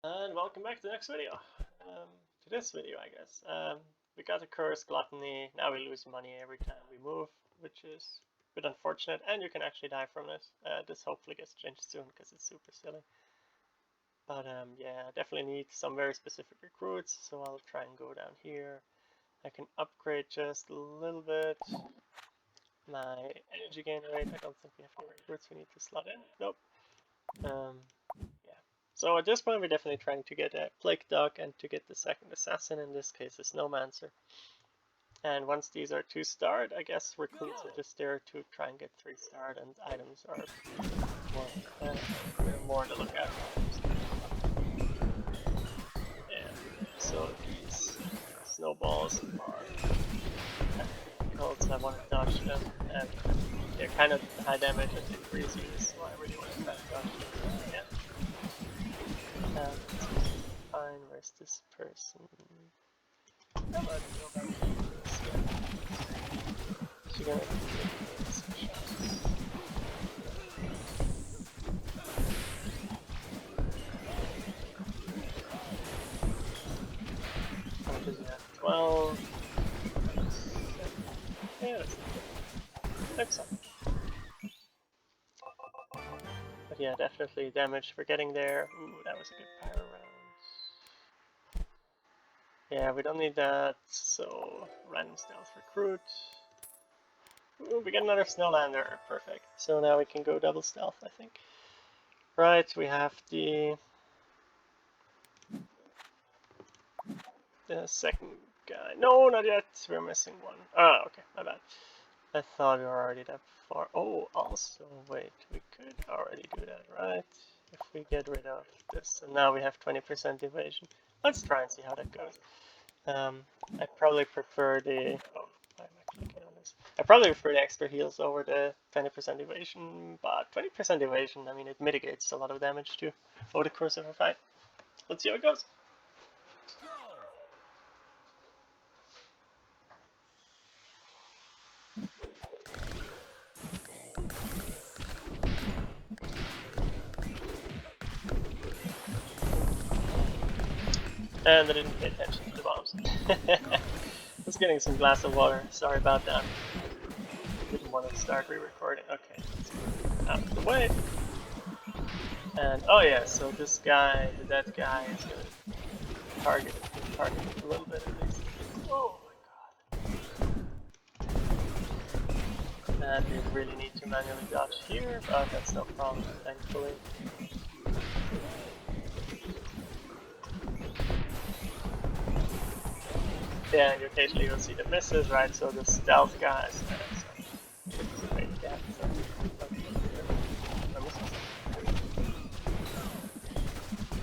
And welcome back to the next video. To this video, I guess. We got a curse gluttony. Now we lose money every time we move, which is a bit unfortunate. And you can actually die from this. This hopefully gets changed soon because it's super silly. But yeah, definitely need some very specific recruits. So I'll try and go down here. I can upgrade just a little bit my energy gain rate. I don't think we have any recruits we need to slot in. Nope. Yeah. So at this point we're definitely trying to get a Plague Dog and to get the second assassin, in this case a Snowmancer. And once these are 2-starred, I guess recruits are just there to try and get 3-starred, and items are more to look at. And so these snowballs are difficult, so I want to dodge them, and they're kind of high damage and decrease use, so I really want to try and dodge them. Fine, where's this person? How about go back to this guy? She's gonna take some shots. How much is that? 12. Yeah, that's good. Excellent. But yeah, definitely damage for getting there. Ooh, that was a good pyro round. Yeah, we don't need that, so random stealth recruit. Ooh, we get another Snowlander, perfect. So now we can go double stealth, I think. Right, we have the second guy. No, not yet, we're missing one. Ah, okay, my bad. I thought we were already that far. Oh, also, wait, we could already do that, right? If we get rid of this, and now we have 20% evasion. Let's try and see how that goes. I probably prefer the... Oh, I'm actually clicking on this. I probably prefer the extra heals over the 20% evasion, but 20% evasion, I mean, it mitigates a lot of damage too over the course of a fight. Let's see how it goes. And I didn't pay attention to the bombs. I was getting some glass of water, sorry about that. Didn't want to start re-recording. Okay, let's get out of the way. And oh yeah, so this guy, the dead guy, is gonna target a little bit at least. Oh my god. And we really need to manually dodge here, but that's no problem, thankfully. Yeah, and occasionally you'll see the misses, right? So the stealth guys.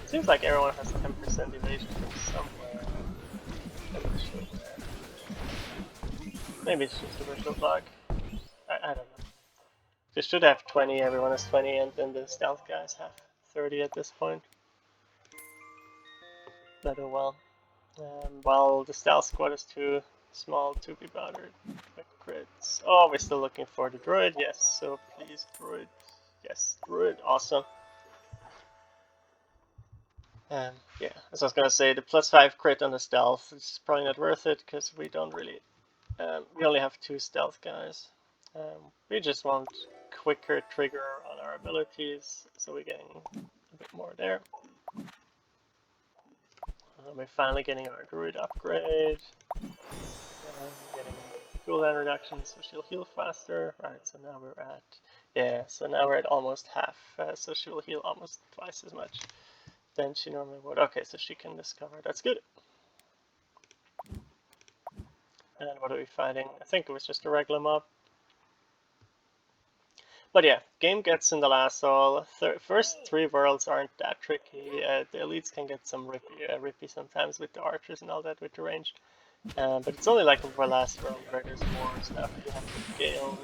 Seems like everyone has 10% evasion from somewhere. Maybe it's just a virtual bug. I don't know. They should have 20, everyone has 20, and then the stealth guys have 30 at this point. But oh well. While the stealth squad is too small to be bothered with crits. Oh, we're still looking for the druid, yes, so please druid. Yes, druid, awesome. Yeah, as I was gonna say, the +5 crit on the stealth is probably not worth it because we don't really, we only have 2 stealth guys. We just want quicker trigger on our abilities, so we're getting a bit more there. We're finally getting our druid upgrade. Getting cooldown reduction, so she'll heal faster. Right, so now we're at, yeah, so now we're at almost half, so she will heal almost twice as much than she normally would. Okay, so she can discover, that's good. And what are we fighting? I think it was just a regular mob. But yeah, game gets in the last, so first 3 worlds aren't that tricky. The elites can get some rippy sometimes with the archers and all that with the range. But it's only like the last world where there's more stuff. You have the Gale,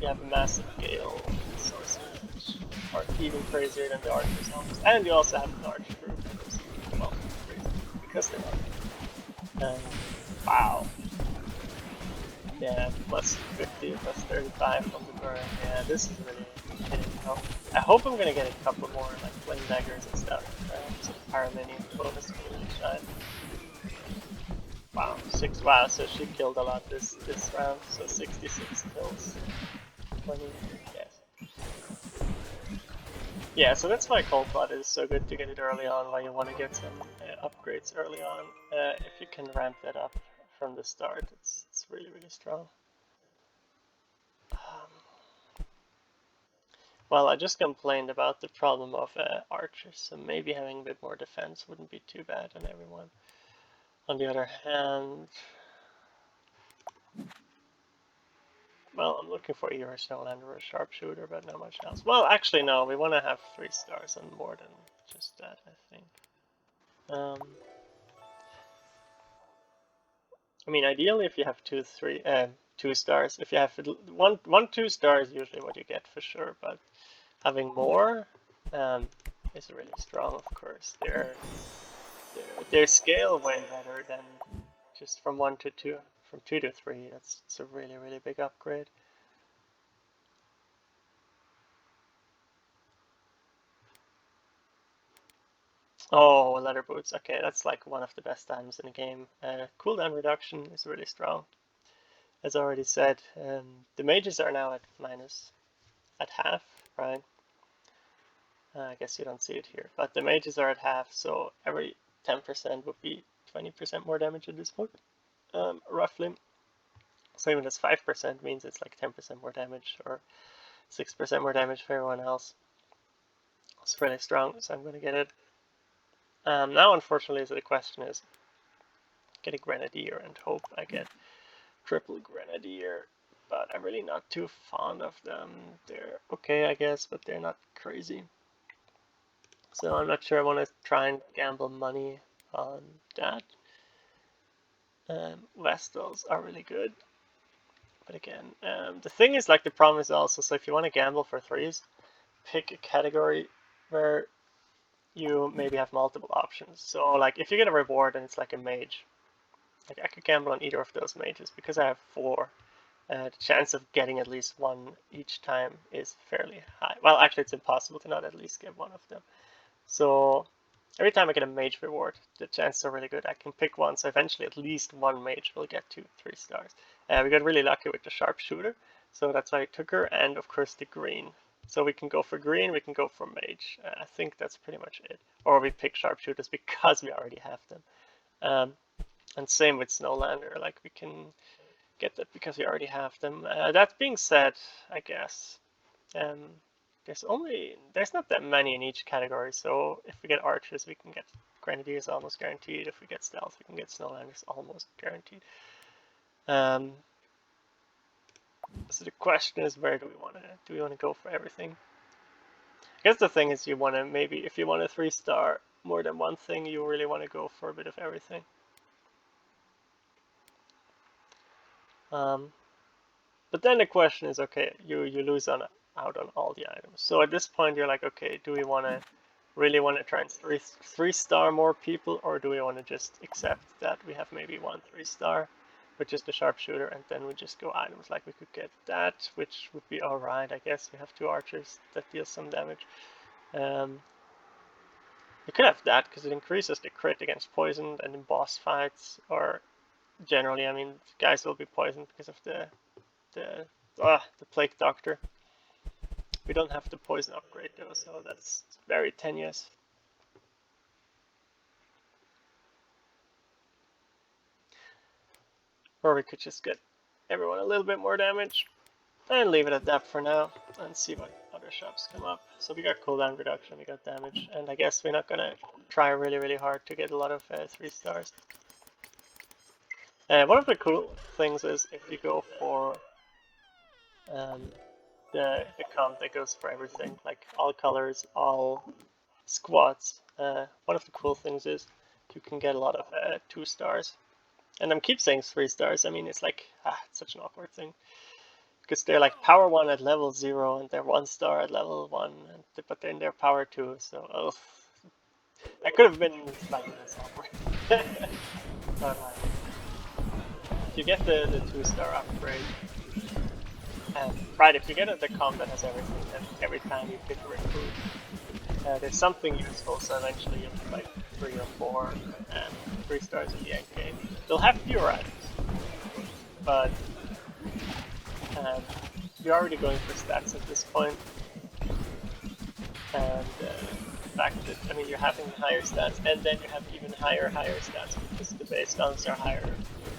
you have a massive Gale sorcerer, which are even crazier than the archers almost. And you also have an archer group, which is well crazy because they're not. Wow. Yeah, +50, +35 from the burn. Yeah, this is really hitting tough. I hope I'm gonna get a couple more like flame daggers and stuff. Some Paramini bonus shine. Wow, 6. Wow, so she killed a lot this round. So 66 kills, 20. Yes. Yeah, so that's why Cold Blood is so good to get it early on. Why you want to get some upgrades early on. If you can ramp that up from the start, it's really strong. Well, I just complained about the problem of archers, so maybe having a bit more defense wouldn't be too bad on everyone. On the other hand, well, I'm looking for either a Snowlander or a Sharpshooter, but not much else. Well, actually, no, we want to have 3 stars and more than just that, I think. I mean, ideally, if you have 2 stars, if you have 2 stars, usually what you get for sure, but having more is really strong, of course. Their scale way better than just from 1 to 2, from 2 to 3. It's a really big upgrade. Oh, leather boots. Okay, that's like one of the best items in the game. Cooldown reduction is really strong. As I already said, the mages are now at half, right? I guess you don't see it here, but the mages are at half, so every 10% would be 20% more damage at this point, roughly. So even as 5% means it's like 10% more damage, or 6% more damage for everyone else. It's really strong, so I'm going to get it. Now, unfortunately, so the question is, get a Grenadier and hope I get triple Grenadier, but I'm really not too fond of them. They're okay, I guess, but they're not crazy. So I'm not sure I want to try and gamble money on that. Vestals are really good. But again, the thing is, like, the problem is also, so if you want to gamble for 3s, pick a category where you maybe have multiple options. So, like, if you get a reward and it's like a mage, like, I could gamble on either of those mages because I have 4. The chance of getting at least 1 each time is fairly high. Well, actually, it's impossible to not at least get 1 of them. So every time I get a mage reward, the chances are really good. I can pick one, so eventually at least 1 mage will get 2, 3 stars. We got really lucky with the Sharpshooter, so that's why I took her, and of course the green. So we can go for green, we can go for mage. I think that's pretty much it. Or we pick Sharpshooters because we already have them. And same with Snowlander, like we can get that because we already have them. That being said, I guess, there's not that many in each category, so if we get archers, we can get Grenadiers almost guaranteed. If we get stealth, we can get Snowlanders almost guaranteed. So the question is, where do we want to go for everything? I guess the thing is, you want to maybe, if you want a 3-star more than one thing, you really want to go for a bit of everything. But then the question is, okay, you lose out on all the items. So at this point, you're like, okay, do we really want to try and 3-star more people, or do we want to just accept that we have maybe 1 3-star, which is the Sharpshooter, and then we just go items like we could get that, which would be alright, I guess. We have 2 archers that deal some damage. You could have that because it increases the crit against poison and in boss fights, or generally, I mean, guys will be poisoned because of the Plague Doctor. We don't have the poison upgrade though, so that's very tenuous. Or we could just get everyone a little bit more damage and leave it at that for now and see what other shops come up. So we got cooldown reduction, we got damage, and I guess we're not gonna try really hard to get a lot of 3-stars. One of the cool things is if you go for the comp that goes for everything, like all colors, all squads. One of the cool things is you can get a lot of 2 stars. And I keep saying 3 stars, I mean, it's like, it's such an awkward thing. Because they're like power 1 at level 0, and they're 1 star at level 1, but then they're power 2, so, that could have been slightly less awkward. But if you get the 2-star upgrade, Right, if you get the comp that has everything, then every time you pick a recruit, there's something useful, so eventually you'll have like 3 or 4 3 stars in the end game. They'll have fewer items, but you're already going for stats at this point. And the fact that, I mean, you're having higher stats, and then you have even higher stats because the base values are higher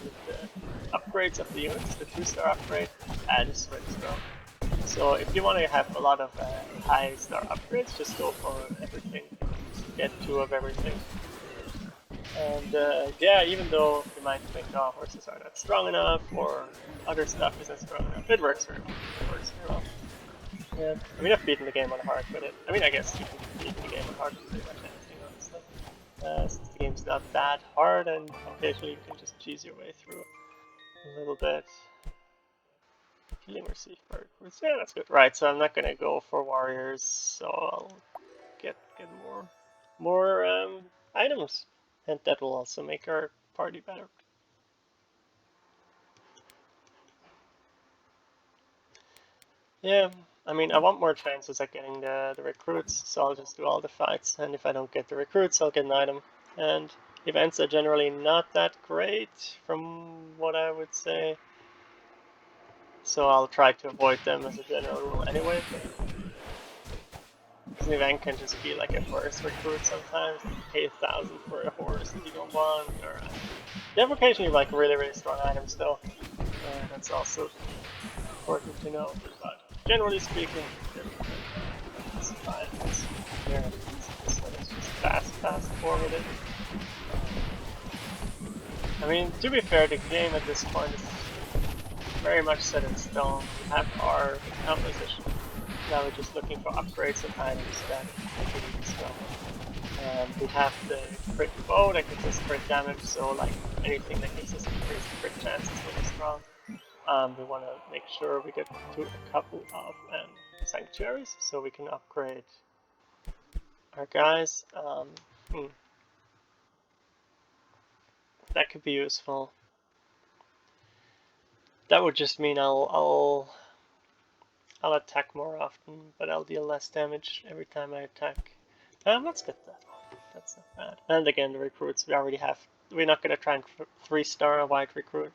with the upgrades of the units, the 2-star upgrade, this is really strong. So if you want to have a lot of high star upgrades, just go for everything. Just get 2 of everything. And yeah, even though you might think, oh, horses are not strong enough, or other stuff isn't strong enough, it works very well. It works very well. Yeah, I mean, I've beaten the game on hard with it. I mean, I guess you can beat the game on hard with pretty much anything, honestly. Since the game's not that hard, and occasionally you can just cheese your way through a little bit. Healing receive for recruits. Yeah, that's good. Right, so I'm not gonna go for warriors, so I'll get more items, and that will also make our party better. Yeah, I mean, I want more chances at getting the recruits, so I'll just do all the fights, and if I don't get the recruits, I'll get an item. And events are generally not that great, from what I would say, so I'll try to avoid them as a general rule anyway. Because an event can just be like a horse recruit sometimes, pay 1,000 for a horse that you don't want, or you have occasionally like really strong items though. That's also important to know, but generally speaking, it's fine. Here, this one is just fast forwarded. I mean, to be fair, the game at this point is very much set in stone. We have our account position. Now we're just looking for upgrades of items that can be strong. We have the crit bow that gives us crit damage, so like anything that gives us increased crit chance is really strong. We want to make sure we get to a couple of sanctuaries so we can upgrade our guys. That could be useful. That would just mean I'll attack more often, but I'll deal less damage every time I attack. Let's get that one. That's not bad. And again, the recruits we already have. We're not gonna try and 3-star a white recruit,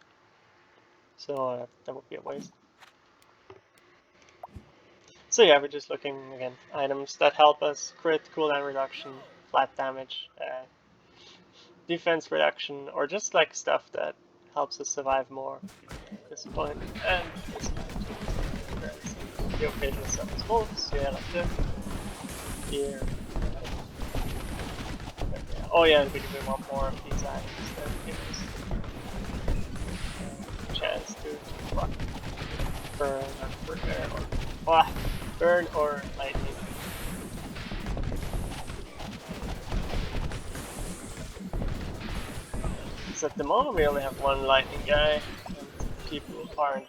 so that would be a waste. So yeah, we're just looking again items that help us crit, cooldown reduction, flat damage, defense reduction, or just like stuff that helps us survive more at this point. And the occasional stuff is wolves, yeah, like this. Here. Oh yeah, we want more of these items that give us a chance to burn or repair or burn or lightning. So at the moment we only have one lightning guy, and people aren't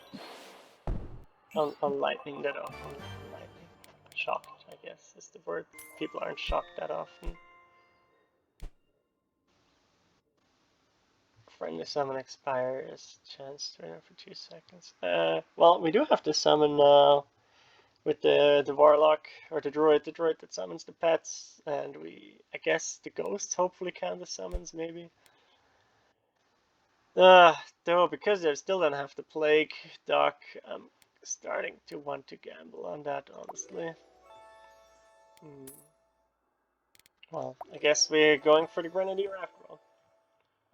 on lightning that often. Lightning. Shocked, I guess is the word. People aren't shocked that often. Friendly summon expires, chance to run for 2 seconds. Well, we do have to summon now with the warlock or the druid that summons the pets, and I guess the ghosts hopefully count the summons maybe. Though because they still don't have the plague doc, I'm starting to want to gamble on that honestly. Well, I guess we're going for the Grenadier after all.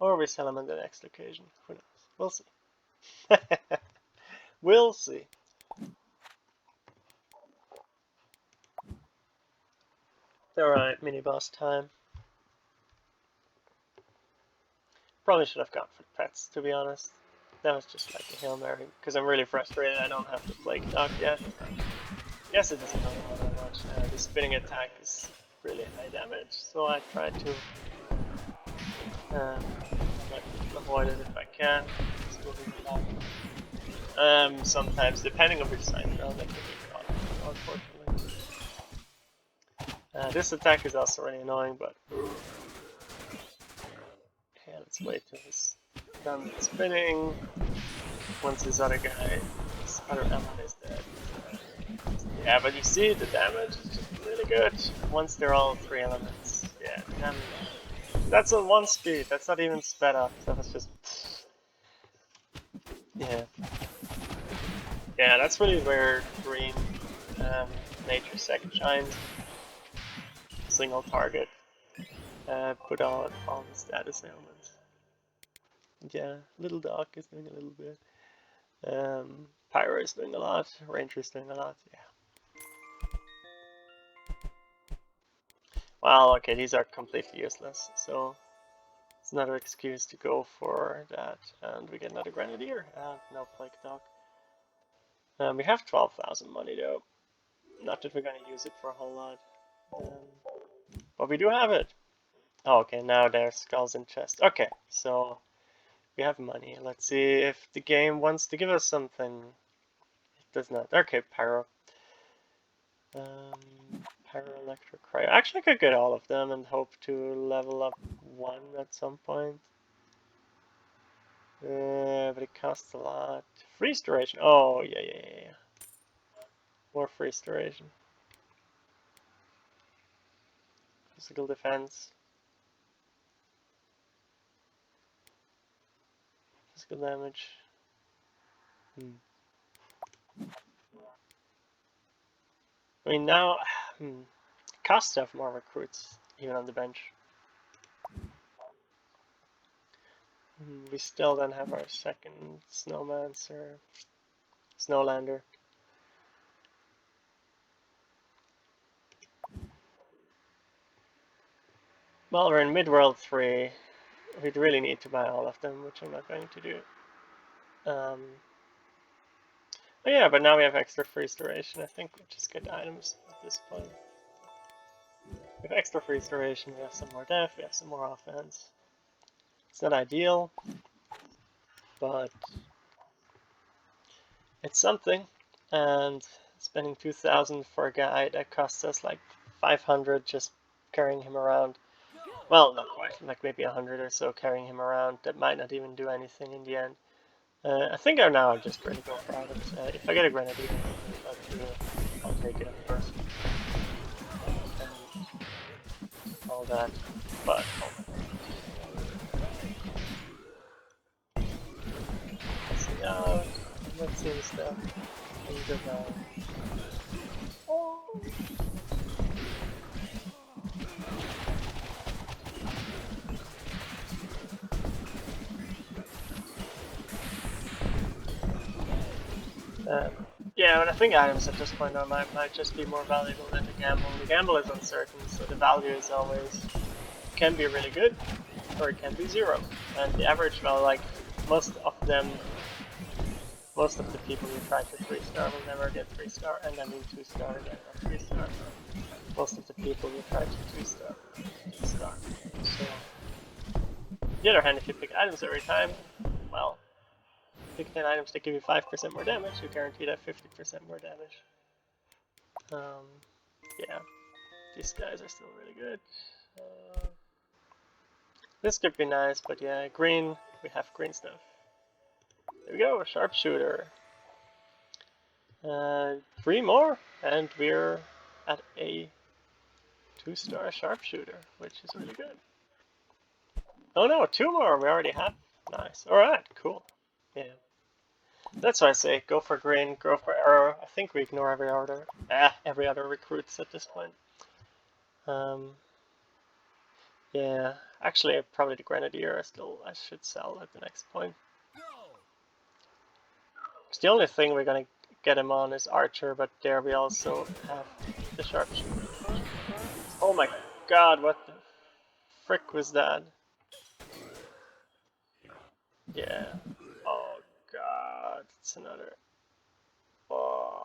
Or we sell them on the next occasion. Who knows? We'll see. We'll see. Alright, mini boss time. Probably should have gone for pets, to be honest. That was just like a Hail Mary, because I'm really frustrated I don't have the Plague Doc yet. Yes, it doesn't really matter that much. The spinning attack is really high damage, so I try to avoid it if I can. Just moving back. Sometimes, depending on which side you're on, that can be caught, unfortunately. This attack is also really annoying, but yeah, let's wait till he's done spinning. Once his other ally is dead, Yeah, but you see the damage is just really good once they're all 3 elements. Yeah, the damage. That's on 1 speed, that's not even sped up, that was just... Yeah. Yeah, that's really where green Nature Sec shines. Single target. Put out all the status ailments. Yeah, Little Dog is doing a little bit. Pyro is doing a lot, Ranger is doing a lot, yeah. Well, okay, these are completely useless, so it's another excuse to go for that. And we get another Grenadier, and no Plague Dog. We have 12,000 money though. Not that we're gonna use it for a whole lot. But we do have it. Oh, okay, now there's skulls and chests. Okay, so we have money. Let's see if the game wants to give us something. It does not. Okay, Pyro. Pyro, Electro, Cryo. Actually, I could get all of them and hope to level up 1 at some point. But it costs a lot. Freeze duration. Oh, yeah. More freeze duration. Physical defense. Physical damage. I mean, now, costs to have more recruits, even on the bench. We still don't have our second Snowmancer, Snowlander. Well, we're in Midworld 3. We'd really need to buy all of them, which I'm not going to do. Oh yeah, but now we have extra freeze duration. I think we just get items at this point. We have extra freeze duration, we have some more def, we have some more offense. It's not ideal, but it's something. And spending 2,000 for a guy that costs us like 500 just carrying him around. Well, not quite, like maybe 100 or so carrying him around that might not even do anything in the end. I think now I'm just ready to go for items. If I get a Grenadier, I'll take it at first. And all that, but let's see the stuff. Oh. Yeah, but I think items at this point might just be more valuable than the gamble. The gamble is uncertain, so the value is always can be really good, or it can be 0. And the average value, like most of the people who try to 3-star will never get 3-star, and I mean 2-star again, not 3-star. Most of the people who try to 2-star, 2-star. So, on the other hand, if you pick items every time, well, pick 10 items that give you 5% more damage, you guarantee that 50% more damage. Yeah, these guys are still really good. This could be nice, but yeah, green, we have green stuff. There we go, a sharpshooter. 3 more, and we're at a 2-star sharpshooter, which is really good. Oh no, 2 more, we already have. Nice, alright, cool. Yeah. That's why I say, go for green, go for arrow. I think we ignore every other recruits at this point. Yeah, actually, probably the Grenadier I should sell at the next point. Because the only thing we're gonna get him on is Archer, but there we also have the Sharpshooter. Oh my god, what the frick was that? Yeah. Oh god, it's another. Oh.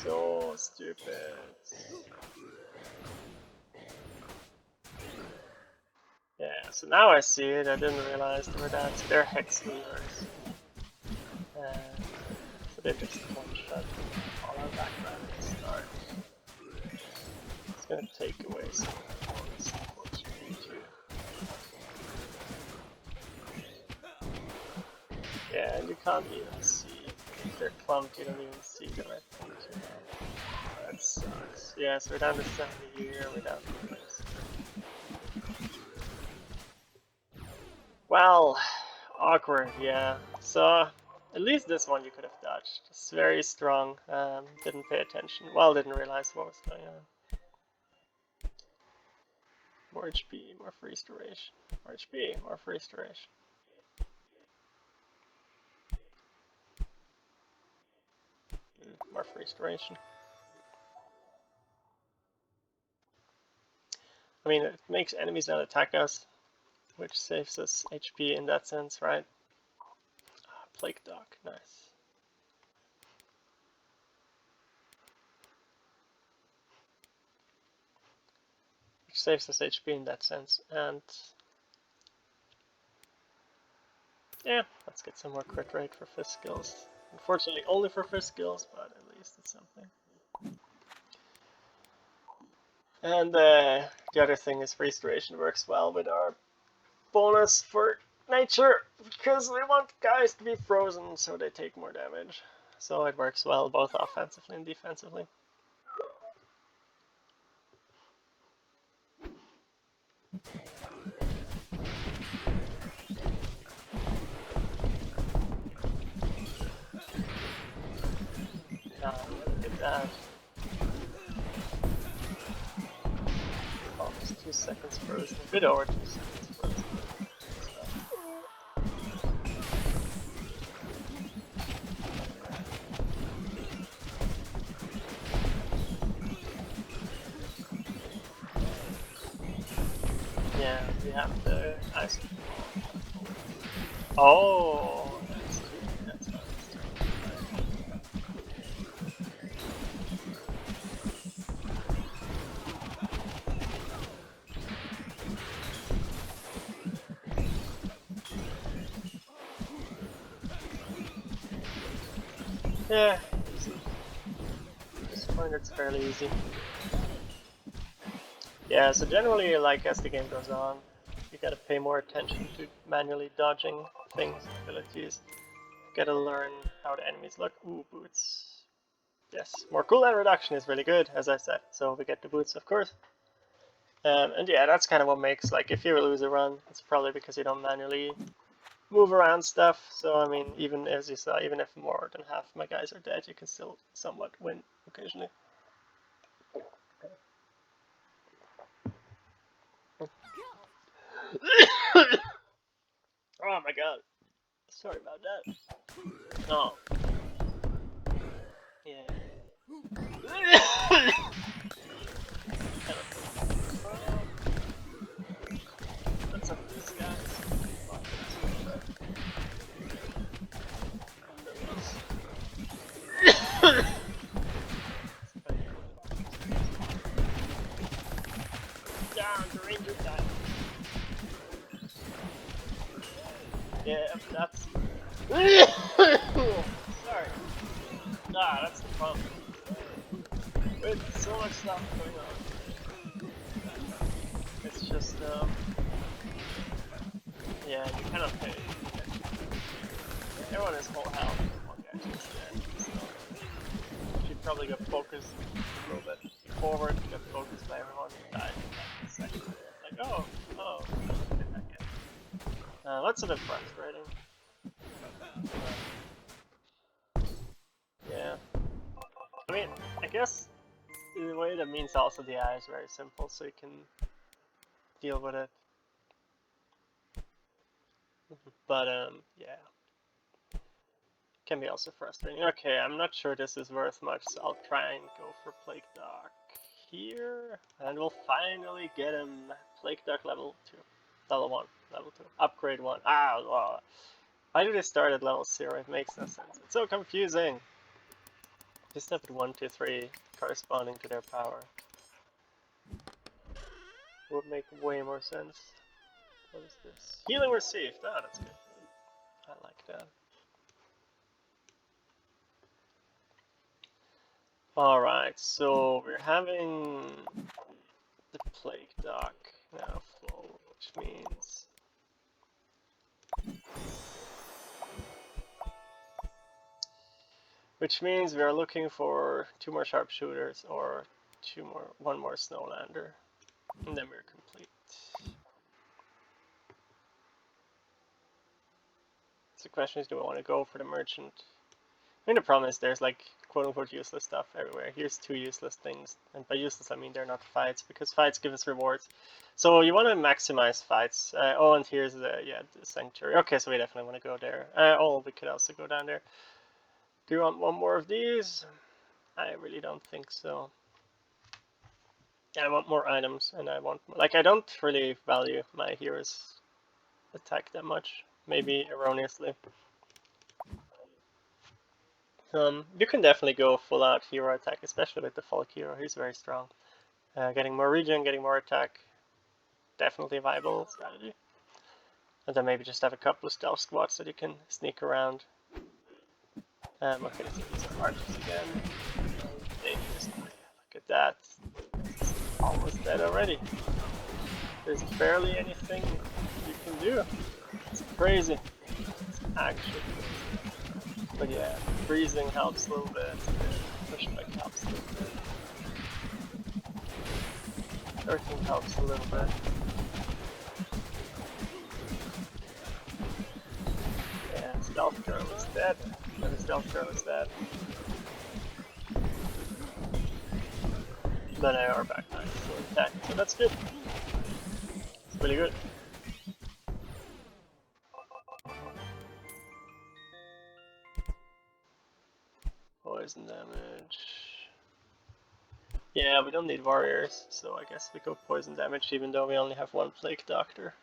So stupid. Yeah, so now I see it. I didn't realize they were that. So they're Hex Weavers. So they just one-shot all our background at the start. It's gonna take away some can't even see. If they're clumped, you don't even see them, I think. That sucks. Yeah, so we're down to 70 here, we're down to this. Well, awkward, yeah. So, at least this one you could have dodged. It's very strong. Didn't pay attention. Well, didn't realize what was going on. More HP, more freeze duration. More HP, more freeze duration. More freeze duration. I mean, it makes enemies not attack us, which saves us HP in that sense, right? Plague Dock, nice. Which saves us HP in that sense, and yeah, let's get some more crit rate for fist skills. Unfortunately, only for fist skills, but at least it's something. And the other thing is freeze duration works well with our bonus for nature, because we want guys to be frozen so they take more damage. So it works well both offensively and defensively. Look at that. Almost 2 seconds frozen, a bit over 2 seconds frozen. Yeah, we have the ice. Oh, that's fun. Yeah, easy. This point it's fairly easy. Yeah, so generally, like, as the game goes on, you gotta pay more attention to manually dodging things, abilities. You gotta learn how the enemies look. Ooh, boots. Yes, more cooldown reduction is really good, as I said. So we get the boots, of course. And yeah, that's kind of what makes, like, if you lose a run, it's probably because you don't manually move around stuff. So, I mean, even as you saw, even if more than half my guys are dead, you can still somewhat win occasionally. Oh my god. Sorry about that. Oh. Yeah. What's up with these guys? Down, the ranger died. Yeah, that's... Sorry. Nah, that's the problem. With so much stuff going on. It's just, yeah, you cannot pay. Everyone is full health. One guy just dead. So you should probably get focused a little bit forward, get focused by everyone who died in a second. Like, oh. That's a bit frustrating. Yeah. I mean, I guess in a way that means also the eye is very simple, so you can deal with it. But yeah, can be also frustrating. Okay, I'm not sure this is worth much, so I'll try and go for Plague Dock here, and we'll finally get him Plague Dock level 2, level 1, level 2, upgrade 1. Ah, well, why do they start at level 0? It makes no sense. It's so confusing. Just have 1, 2, 3 corresponding to their power. Would make way more sense. What is this? Healing received. Ah, that's good. I like that. Alright, so we're having the Plague Dock now full, which means which means we are looking for 2 more sharpshooters or one more snowlander, and then we're complete. So the question is, do we want to go for the merchant? I mean, the problem is there's like quote-unquote useless stuff everywhere. Here's 2 useless things, and by useless I mean they're not fights, because fights give us rewards. So you want to maximize fights. Oh, and here's the sanctuary. Okay, so we definitely want to go there. Oh, we could also go down there. Do you want one more of these? I really don't think so. I want more items, and I want more, like, I don't really value my hero's attack that much. Maybe erroneously. You can definitely go full out hero attack, especially with the Folk hero. He's very strong. Getting more regen, getting more attack, definitely a viable strategy. And then maybe just have a couple of stealth squads that you can sneak around. Okay, so these are archers again. Look at that. Almost dead already. There's barely anything you can do. It's crazy. It's actually crazy. But yeah, freezing helps a little bit. Pushback helps a little bit. Everything helps a little bit. Yeah, Stealth Girl is dead. The Stealth Girl is dead. Then our backpack is still intact, so that's good. It's really good. Poison damage. Yeah, we don't need warriors, so I guess we go poison damage even though we only have 1 Plague Doctor.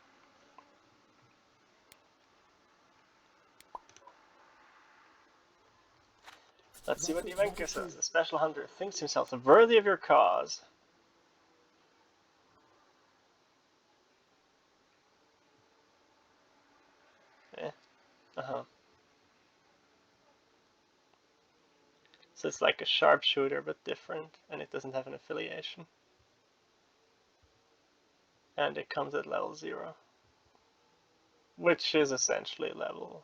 Let's see what Ivanka says. A special hunter thinks himself worthy of your cause. Eh. So it's like a sharpshooter but different, and it doesn't have an affiliation. And it comes at level 0. Which is essentially level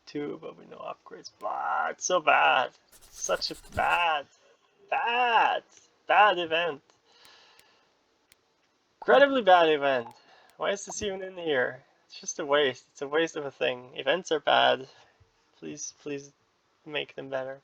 2, but with no upgrades. Blah, it's so bad. Such a bad event. Incredibly bad event. Why is this even in here? It's just a waste. It's a waste of a thing. Events are bad. Please make them better.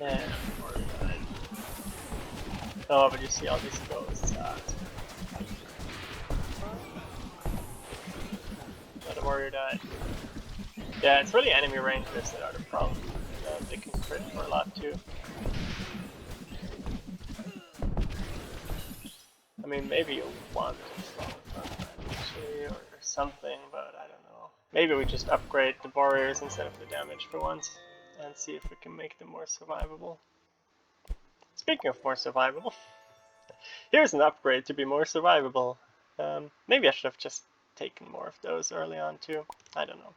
Yeah. Oh, but you see all these ghosts. Another warrior died. Yeah, it's really enemy rangers that are the problem. They can crit for a lot too. I mean, maybe you'll want to or something, but I don't know. Maybe we just upgrade the warriors instead of the damage for once, and see if we can make them more survivable. Speaking of more survivable, here's an upgrade to be more survivable. Maybe I should have just taken more of those early on too. I don't know.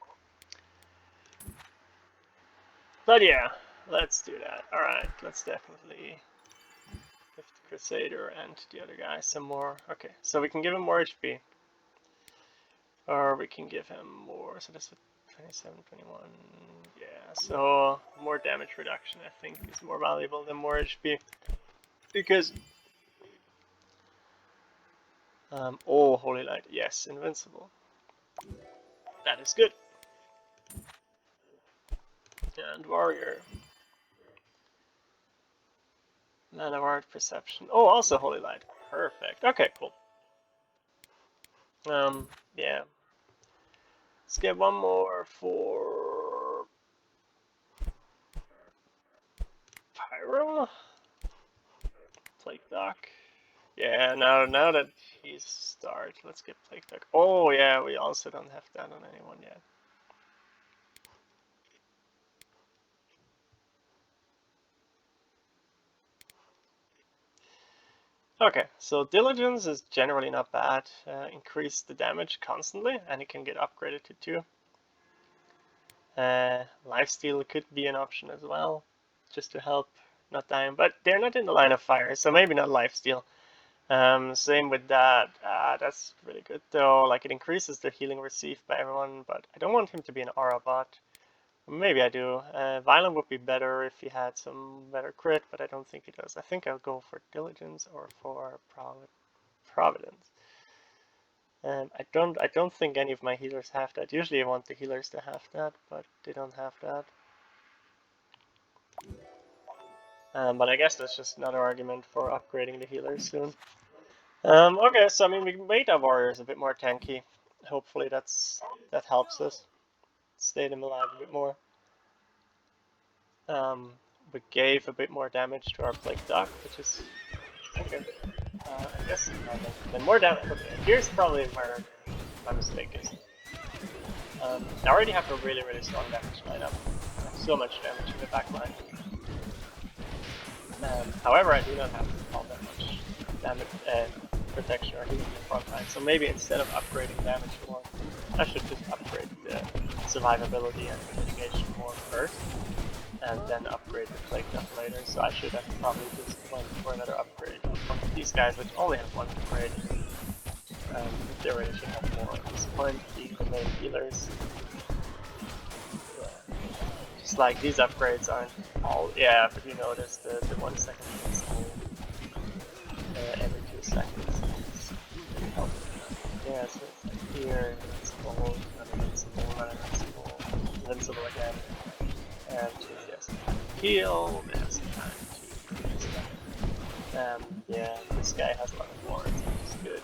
But yeah, let's do that. Alright, let's definitely give the Crusader and the other guy some more. Okay, so we can give him more HP. Or we can give him more, so that's 27, 21, yeah, so more damage reduction I think is more valuable than more HP. Because, oh, Holy Light, yes, invincible. That is good. And Warrior. Mana Ward Perception. Oh, also Holy Light. Perfect. Okay, cool. Yeah. Let's get one more for Pyro. Plague Doc. Yeah, now that he's start, let's get Plague Duck. Oh yeah, we also don't have that on anyone yet. Okay, so Diligence is generally not bad. Increase the damage constantly, and it can get upgraded to 2. Lifesteal could be an option as well, just to help not dying, but they're not in the line of fire, so maybe not Lifesteal. Same with that. That's really good though. Like it increases the healing received by everyone, but I don't want him to be an aura bot. Maybe I do. Violent would be better if he had some better crit, but I don't think he does. I think I'll go for Diligence or for Providence. I don't think any of my healers have that. Usually I want the healers to have that, but they don't have that. But I guess that's just another argument for upgrading the healers soon. Okay, so I mean we made our warriors a bit more tanky. Hopefully that helps us stay them alive a bit more. We gave a bit more damage to our Plague Duck, which is okay. I guess then more damage. Okay, here's probably where my mistake is. I already have a really strong damage lineup. So much damage in the back line. However, I do not have all that much damage protection or healing in the front line. So maybe instead of upgrading damage more, I should just upgrade the survivability and mitigation more first, and then upgrade the Plague Duck later. So I should have probably just went for another upgrade from these guys, which only have one upgrade. They really should have more at this point, being the main healers. Just like these upgrades aren't all, yeah, but you notice the 1 second invincible every 2 seconds is really helpful. Yeah, so it's like here, invincible, invincible, invincible again, and yes, heal, there's time to do stuff. Yeah, this guy has a lot of wards, which is good.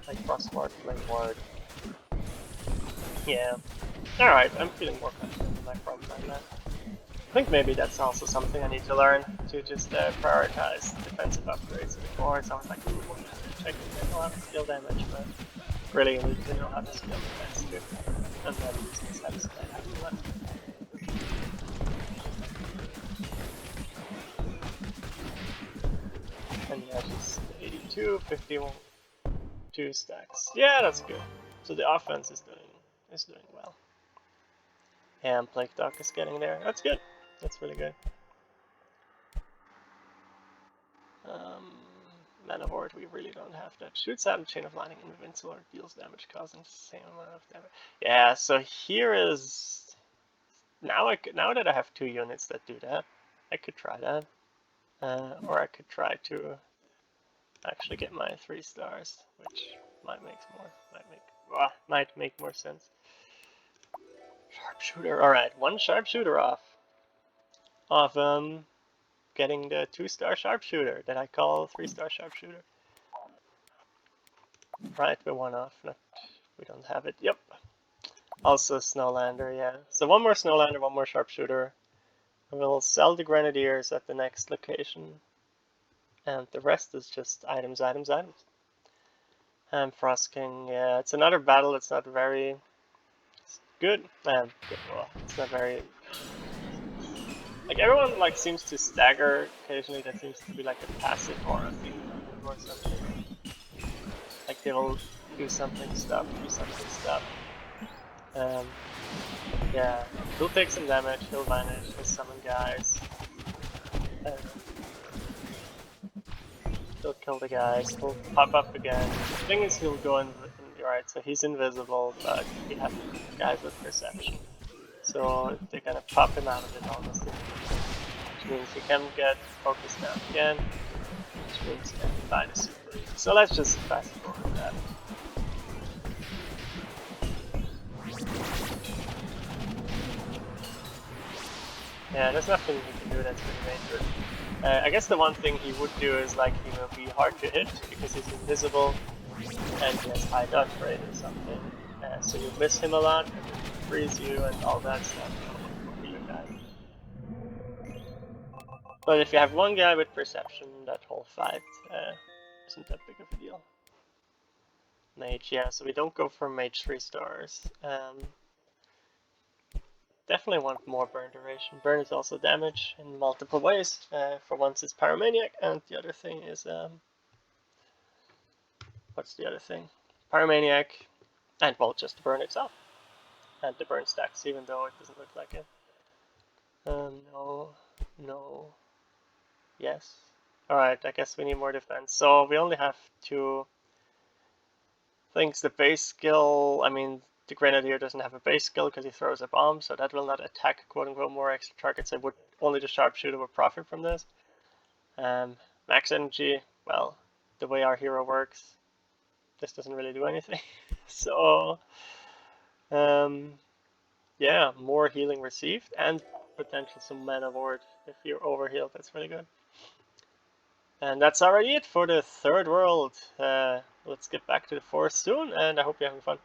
Like Frost Ward, Flame Ward. Yeah. Alright, I'm feeling more confident in my front line now. I think maybe that's also something I need to learn, to just prioritize defensive upgrades before. It's always like, ooh, check a lot of skill damage, but really you need to know how to skill defense too. And then use the steps that I have left. And yeah, just 82, 51, 2 stacks. Yeah, that's good. So the offense is doing well. And Plague Duck is getting there. That's good. That's really good. Mana Horde, we really don't have that. Shoots out a Chain of Lightning, invincible, or deals damage causing the same amount of damage. Yeah, so here is now that I have 2 units that do that, I could try that, or I could try to actually get my 3 stars, which might make more sense. Sharpshooter. All right, 1 sharpshooter off of getting the 2-star sharpshooter that I call 3-star sharpshooter. Right, we're 1 off. We don't have it. Yep. Also Snowlander, yeah. So 1 more Snowlander, 1 more sharpshooter. We'll sell the Grenadiers at the next location. And the rest is just items. And Frost King, yeah, it's another battle. It's not very good. Well, it's not very. Like everyone like seems to stagger occasionally. That seems to be like a passive aura thing or something. Like they will do something, stop, do something, stop. Yeah, he'll take some damage. He'll vanish. He'll summon guys. He'll kill the guys. He'll pop up again. The thing is, he'll go in. Right, so he's invisible, but he has guys with perception. So they're gonna pop him out of it almost immediately. Which means he can get focused down again. Which means he can buy the super. So let's just fast forward that. Yeah, there's nothing he can do that's really dangerous. I guess the one thing he would do is like he will be hard to hit because he's invisible and he has high dodge rate or something. So you miss him a lot and he freeze you and all that stuff for your guy. But if you have one guy with perception, that whole fight isn't that big of a deal. Mage, yeah, so we don't go for mage 3 stars. Definitely want more burn duration. Burn is also damage in multiple ways. For once it's Pyromaniac, and the other thing is what's the other thing? Pyromaniac, and well, just the burn itself, and the burn stacks, even though it doesn't look like it. No, no, yes. All right, I guess we need more defense. So we only have 2 things. The base skill, I mean, the Grenadier doesn't have a base skill because he throws a bomb, so that will not attack quote-unquote more extra targets. It would only the sharpshooter would profit from this. Max energy, well, the way our hero works, this doesn't really do anything. So, yeah, more healing received and potential some mana ward if you're overhealed. That's really good. And that's already it for the third world. Let's get back to the forest soon, and I hope you're having fun.